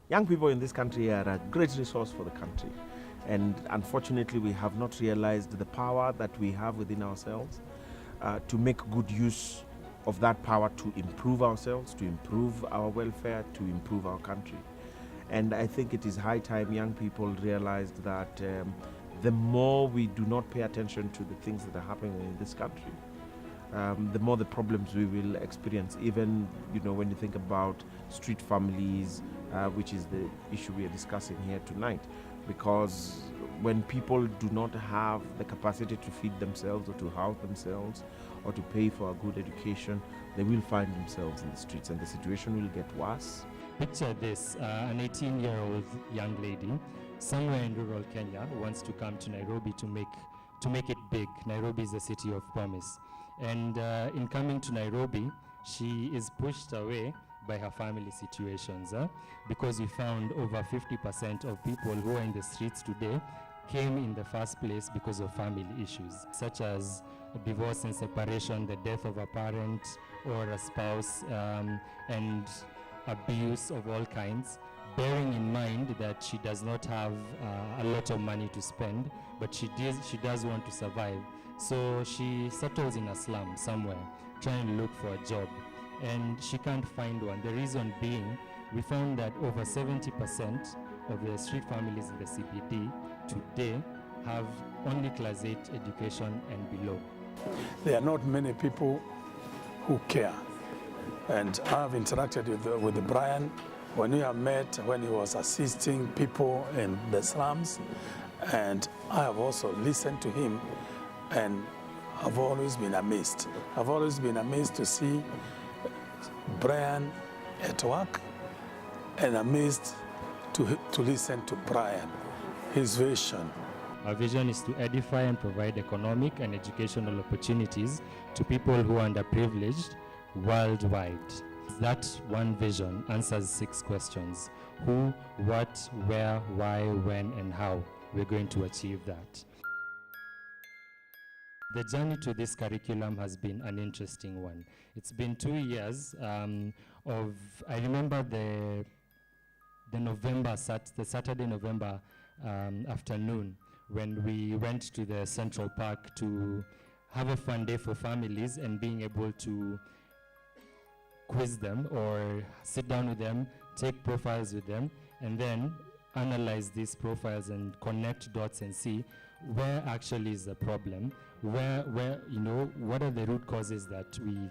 Young people in this country are a great resource for the country. And unfortunately, we have not realized the power that we have within ourselves to make good use of that power to improve ourselves, to improve our welfare, to improve our country. And I think it is high time young people realized that the more we do not pay attention to the things that are happening in this country, the more the problems we will experience. Even, when you think about street families, which is the issue we are discussing here tonight, because when people do not have the capacity to feed themselves or to house themselves or to pay for a good education, they will find themselves in the streets and the situation will get worse. Picture this, an 18-year-old young lady somewhere in rural Kenya wants to come to Nairobi to make it big. Nairobi is a city of promise. And in coming to Nairobi, she is pushed away by her family situations, because we found over 50% of people who are in the streets today came in the first place because of family issues, such as divorce and separation, the death of a parent or a spouse, and abuse of all kinds, bearing in mind that she does not have a lot of money to spend, but she does want to survive. So she settles in a slum somewhere, trying to look for a job, and she can't find one. The reason being, we found that over 70% of the street families in the CBD today have only class 8 education and below. There are not many people who care. And I've interacted with Brian when we have met, when he was assisting people in the slums. And I have also listened to him, and I've always been amazed. I've always been amazed to see Brian at work, and amazed to listen to Brian, his vision. Our vision is to edify and provide economic and educational opportunities to people who are underprivileged worldwide. That one vision answers 6 questions: who, what, where, why, when, and how we're going to achieve that. The journey to this curriculum has been an interesting one. It's been 2 years I remember the Saturday, November afternoon, when we went to the Central Park to have a fun day for families and being able to quiz them or sit down with them, take profiles with them, and then analyze these profiles and connect dots and see where actually is the problem, where what are the root causes that we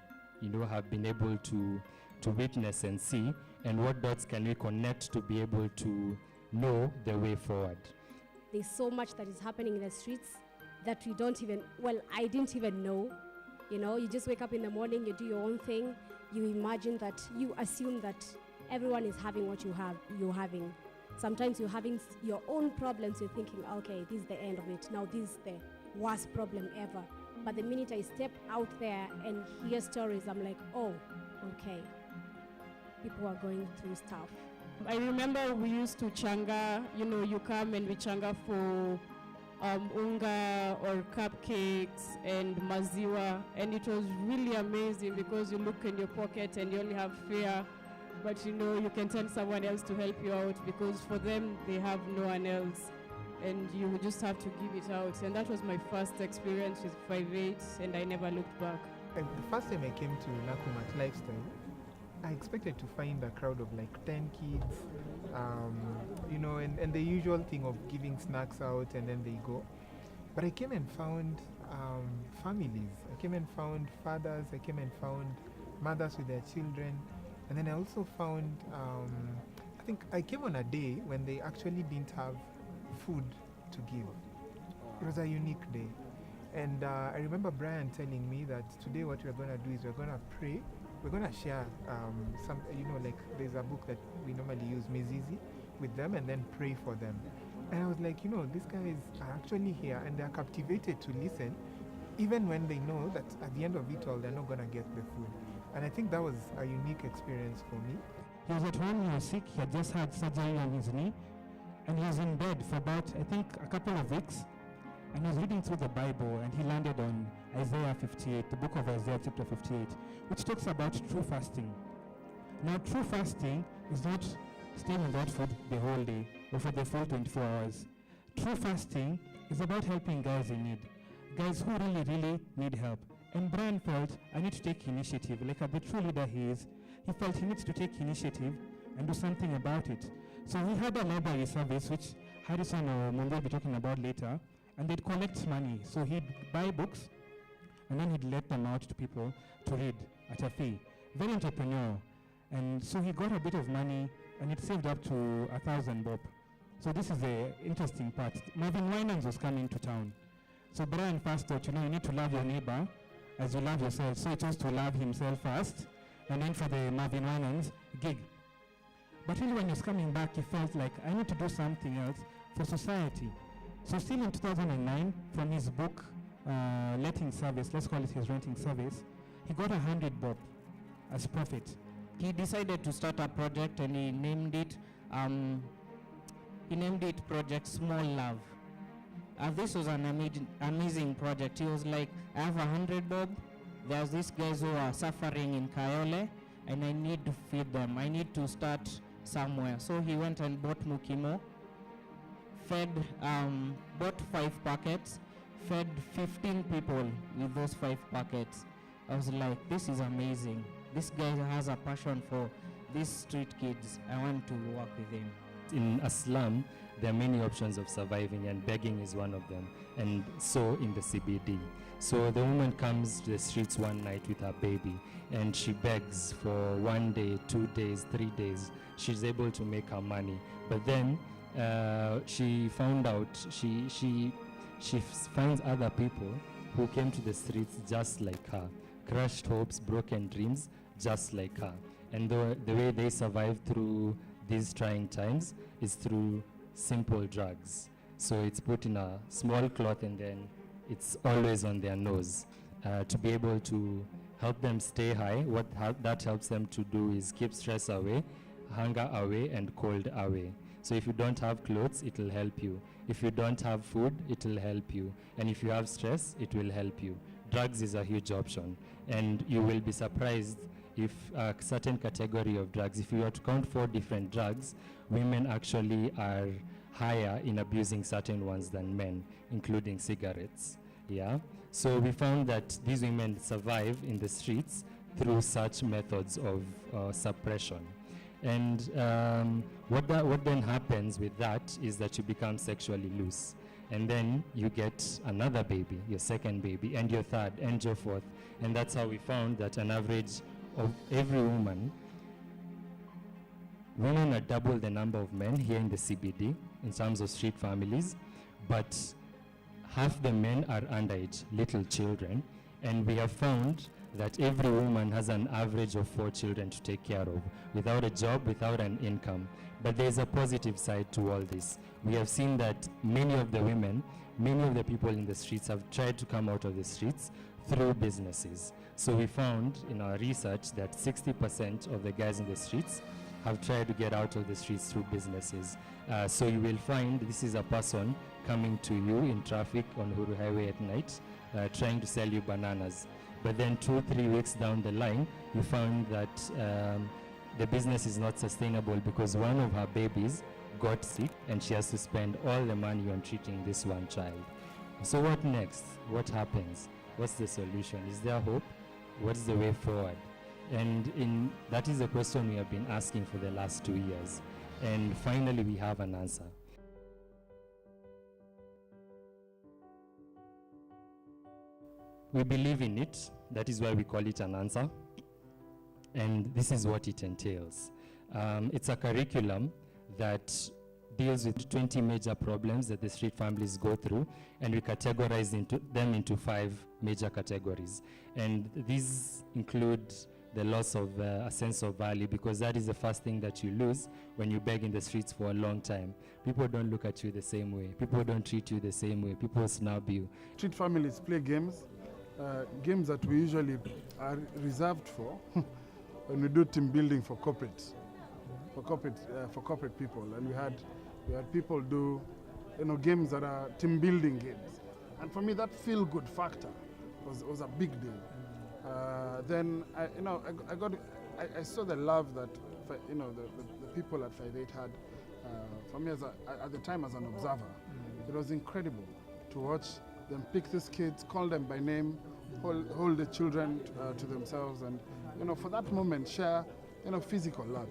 have been able to witness and see, and what dots can we connect to be able to know the way forward. There's so much that is happening in the streets that I didn't even know. You just wake up in the morning, you do your own thing, you assume that everyone is having what you're having. Sometimes you're having your own problems, you're thinking, okay, this is the end of it. Now this is the worst problem ever. But the minute I step out there and hear stories, I'm like, oh, okay, people are going through stuff. I remember we used to changa, you come and we changa for unga or cupcakes and maziwa, and it was really amazing because you look in your pocket and you only have fear, but you can tell someone else to help you out because for them they have no one else, and you just have to give it out. And that was my first experience with 5/8, and I never looked back. The first time I came to Nakumatt Lifestyle, I expected to find a crowd of like 10 kids, and the usual thing of giving snacks out and then they go. But I came and found families. I came and found fathers. I came and found mothers with their children. And then I also found, I think I came on a day when they actually didn't have food to give. It was a unique day. And I remember Brian telling me that today what we're going to do is we're going to pray. We're going to share some, like there's a book that we normally use, Mizizi, with them and then pray for them. And I was like, these guys are actually here and they're captivated to listen, even when they know that at the end of it all, they're not going to get the food. And I think that was a unique experience for me. He was at home, he was sick, he had just had surgery on his knee, and he was in bed for about, I think, a couple of weeks. And he was reading through the Bible, and he landed on Isaiah 58, the book of Isaiah chapter 58, which talks about true fasting. Now, true fasting is not staying without food the whole day or for the full 24 hours. True fasting is about helping guys in need, guys who really need help. And Brian felt, I need to take initiative. Like the true leader he is, he felt he needs to take initiative and do something about it. So he had a library service, which Harrison or Mungo will be talking about later, and they'd collect money. So he'd buy books, and then he'd let them out to people to read at a fee. Very entrepreneurial. And so he got a bit of money, and it saved up to 1,000 bob. So this is the interesting part. Marvin Winans was coming to town. So Brian first thought, you need to love your neighbor as you love yourself. So he chose to love himself first, and then for the Marvin Winans gig. But really when he was coming back, he felt like, I need to do something else for society. So still in 2009, from his book, letting service, let's call it his renting service, he got 100 bob as profit. He decided to start a project, and he named it Project Small Love. This was an amazing project. He was like, I have 100 bob. There's these guys who are suffering in Kayole, and I need to feed them. I need to start somewhere. So he went and bought mukimo, bought 5 packets, fed 15 people with those 5 packets. I was like, this is amazing. This guy has a passion for these street kids. I want to work with him. In a slum, there are many options of surviving, and begging is one of them, and so in the CBD. So the woman comes to the streets one night with her baby, and she begs for 1 day, 2 days, 3 days. She's able to make her money, but then she found out, she finds other people who came to the streets just like her, crushed hopes, broken dreams, just like her. And the way they survive through these trying times is through simple drugs. So it's put in a small cloth, and then it's always on their nose to be able to help them stay high. What that helps them to do is keep stress away, hunger away, and cold away. So if you don't have clothes, it will help you. If you don't have food, it will help you. And if you have stress, it will help you. Drugs is a huge option, and you will be surprised if a certain category of drugs, if you were to count 4 different drugs, women actually are higher in abusing certain ones than men, including cigarettes. Yeah. So we found that these women survive in the streets through such methods of suppression. And what then happens with that is that you become sexually loose. And then you get another baby, your second baby, and your third, and your fourth. And that's how we found that an average of every woman, women are double the number of men here in the CBD in terms of street families, but half the men are underage, little children, and we have found that every woman has an average of 4 children to take care of, without a job, without an income. But there's a positive side to all this. We have seen that many of the women, many of the people in the streets have tried to come out of the streets through businesses. So we found in our research that 60% of the guys in the streets have tried to get out of the streets through businesses. So you will find this is a person coming to you in traffic on Huru Highway at night, trying to sell you bananas. But then 2-3 weeks down the line, you found that the business is not sustainable because one of her babies got sick and she has to spend all the money on treating this one child. So what next? What happens? What's the solution? Is there hope? What's the way forward? And that is the question we have been asking for the last 2 years. And finally, we have an answer. We believe in it. That is why we call it an answer. And this is what it entails. It's a curriculum that deals with 20 major problems that the street families go through, and we categorize them into 5 major categories. And these include the loss of a sense of value, because that is the first thing that you lose when you beg in the streets for a long time. People don't look at you the same way. People don't treat you the same way. People snub you. Street families play games, games that we usually are reserved for when we do team building for corporate people. And we had people do, games that are team building games. And for me, that feel-good factor was a big deal. Then I saw the love that the people at 5/8 had, for me at the time as an observer, it was incredible to watch them pick these kids, call them by name, hold the children to themselves, and for that moment share physical love.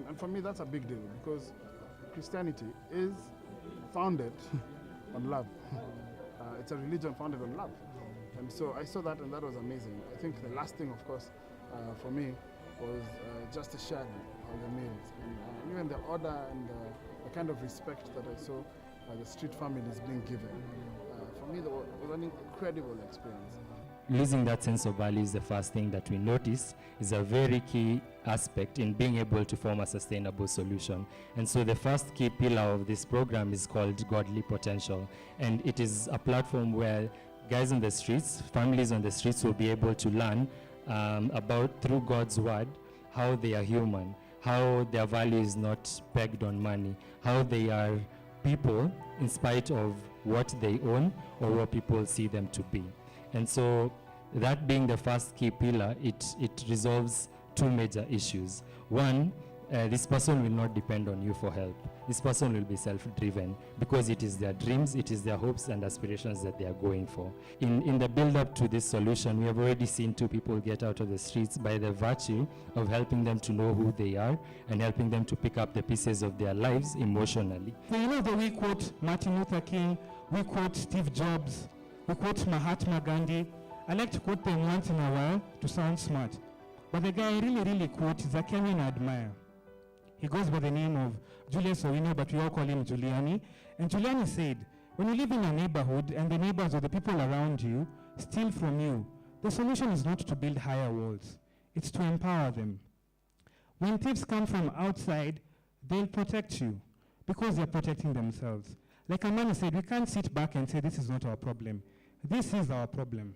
And for me that's a big deal, because Christianity is founded on love. It's a religion founded on love. And so I saw that, and that was amazing. I think the last thing, of course, for me was just the sharing of the meals. And even the order and the kind of respect that I saw the street families being given. For me, that was an incredible experience. Losing that sense of value is the first thing that we notice is a very key aspect in being able to form a sustainable solution. And so the first key pillar of this program is called Godly Potential. And it is a platform where guys on the streets, families on the streets will be able to learn about, through God's word, how they are human, how their value is not pegged on money, how they are people in spite of what they own or what people see them to be. And so that being the first key pillar, it resolves two major issues. One, this person will not depend on you for help. This person will be self-driven because it is their dreams, it is their hopes and aspirations that they are going for. In the build-up to this solution, we have already seen two people get out of the streets by the virtue of helping them to know who they are and helping them to pick up the pieces of their lives emotionally. So you know that we quote Martin Luther King, we quote Steve Jobs, we quote Mahatma Gandhi. I like to quote them once in a while to sound smart. But the guy I really quote is a Kenyan I admire. He goes by the name of Julius Owino, but we all call him Giuliani. And Giuliani said, when you live in a neighborhood and the neighbors or the people around you steal from you, the solution is not to build higher walls. It's to empower them. When thieves come from outside, they'll protect you because they're protecting themselves. Like Amani said, we can't sit back and say this is not our problem. This is our problem.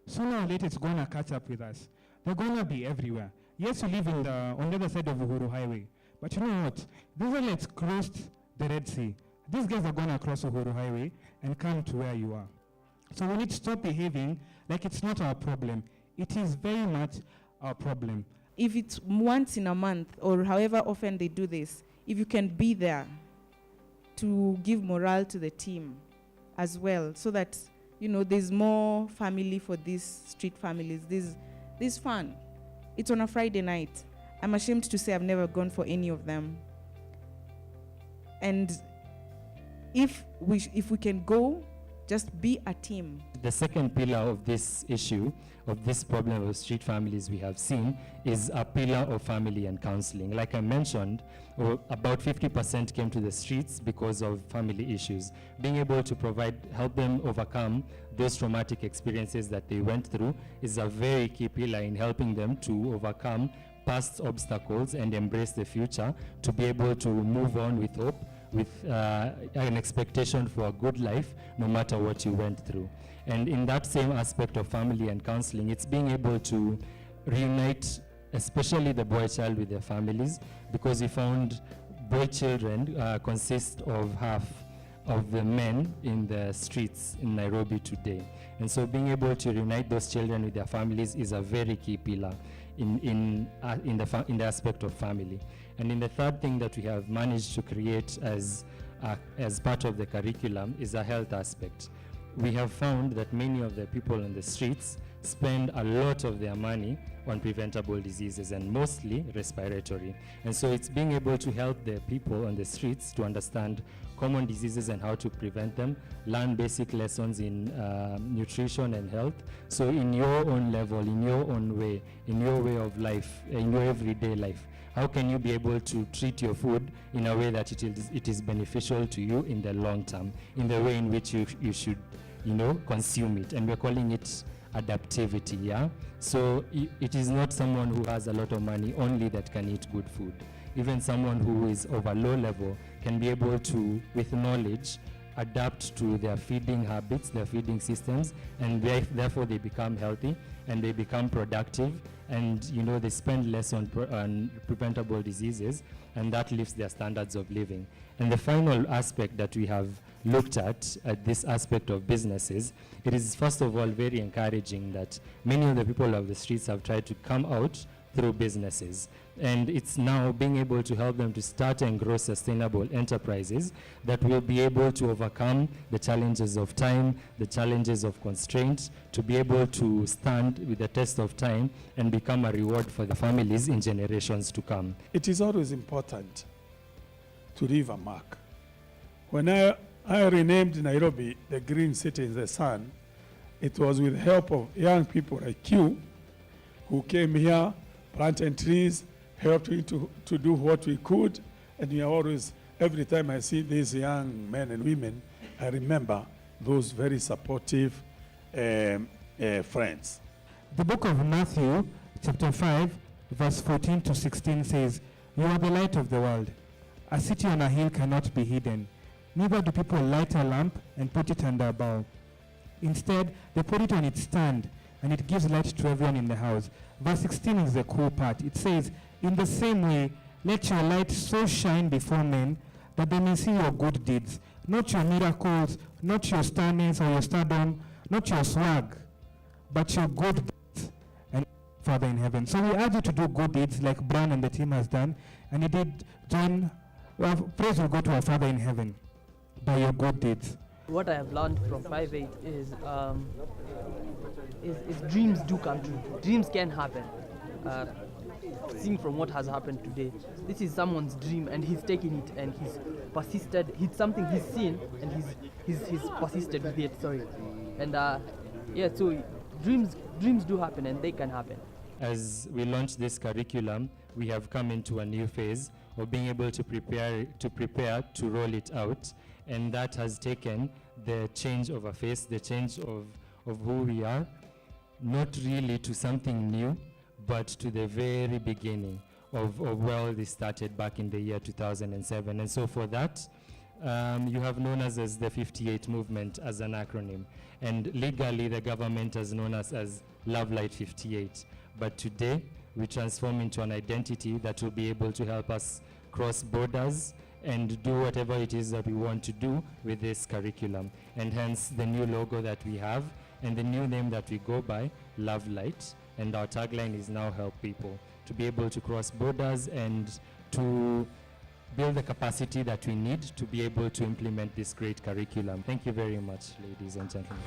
Sooner or later, it's going to catch up with us. They're going to be everywhere. Yes, you live on the other side of Uhuru Highway. But you know what? The Israelites crossed the Red Sea. These guys are going to cross Uhuru Highway and come to where you are. So we need to stop behaving like it's not our problem. It is very much our problem. If it's once in a month or however often they do this, if you can be there to give morale to the team as well, so that, you know, there's more family for these street families. There's fun. It's on a Friday night. I'm ashamed to say I've never gone for any of them. And if we can go, just be a team. The second pillar of this issue, of this problem of street families we have seen, is a pillar of family and counseling. Like I mentioned, about 50% came to the streets because of family issues. Being able to help them overcome those traumatic experiences that they went through is a very key pillar in helping them to overcome past obstacles and embrace the future, to be able to move on with hope, with an expectation for a good life, no matter what you went through. And in that same aspect of family and counseling, it's being able to reunite, especially the boy child with their families, because we found boy children consist of half of the men in the streets in Nairobi today. And so being able to reunite those children with their families is a very key pillar in the aspect of family. And in the third thing that we have managed to create as part of the curriculum is a health aspect. We have found that many of the people on the streets spend a lot of their money on preventable diseases, and mostly respiratory. And so it's being able to help the people on the streets to understand common diseases and how to prevent them, learn basic lessons in nutrition and health. So in your own level, in your own way, in your way of life, in your everyday life, how can you be able to treat your food in a way that it is beneficial to you in the long term, in the way in which you should, consume it? And we're calling it adaptivity, yeah? So it is not someone who has a lot of money only that can eat good food. Even someone who is of a low level can be able to, with knowledge, adapt to their feeding habits, their feeding systems, and therefore they become healthy and they become productive, and they spend less on preventable diseases, and that lifts their standards of living. And the final aspect that we have looked at this aspect of businesses, it is first of all very encouraging that many of the people of the streets have tried to come out through businesses. And it's now being able to help them to start and grow sustainable enterprises that will be able to overcome the challenges of time, the challenges of constraint, to be able to stand with the test of time and become a reward for the families in generations to come. It is always important to leave a mark. When I renamed Nairobi the Green City in the Sun, it was with the help of young people like you who came here, planted trees, helped me to do what we could, and we are always, every time I see these young men and women, I remember those very supportive friends. The book of Matthew, chapter 5, verse 14 to 16 says, "You are the light of the world. A city on a hill cannot be hidden. Neither do people light a lamp and put it under a bowl. Instead, they put it on its stand, and it gives light to everyone in the house." Verse 16 is the cool part. It says, "In the same way, let your light so shine before men that they may see your good deeds, not your miracles, not your stardom or your stardom, not your swag, but your good deeds and Father in heaven." So we urge you to do good deeds like Brian and the team has done, and he did join. Well, praise will go to our Father in heaven by your good deeds. What I have learned from 5/8 is dreams do come true. Dreams can happen. Seeing from what has happened today, this is someone's dream, and he's taken it and he's persisted. It's something he's seen, and he's persisted with it. Sorry, and yeah. So dreams do happen, and they can happen. As we launch this curriculum, we have come into a new phase of being able to prepare to roll it out, and that has taken the change of a face, the change of who we are, not really to something new, but to the very beginning of where this started back in the year 2007. And so for that, you have known us as the 58 movement as an acronym, and legally the government has known us as Love Light 58. But today, we transform into an identity that will be able to help us cross borders and do whatever it is that we want to do with this curriculum. And hence the new logo that we have and the new name that we go by, Love Light. And our tagline is now help people to be able to cross borders and to build the capacity that we need to be able to implement this great curriculum. Thank you very much, ladies and gentlemen.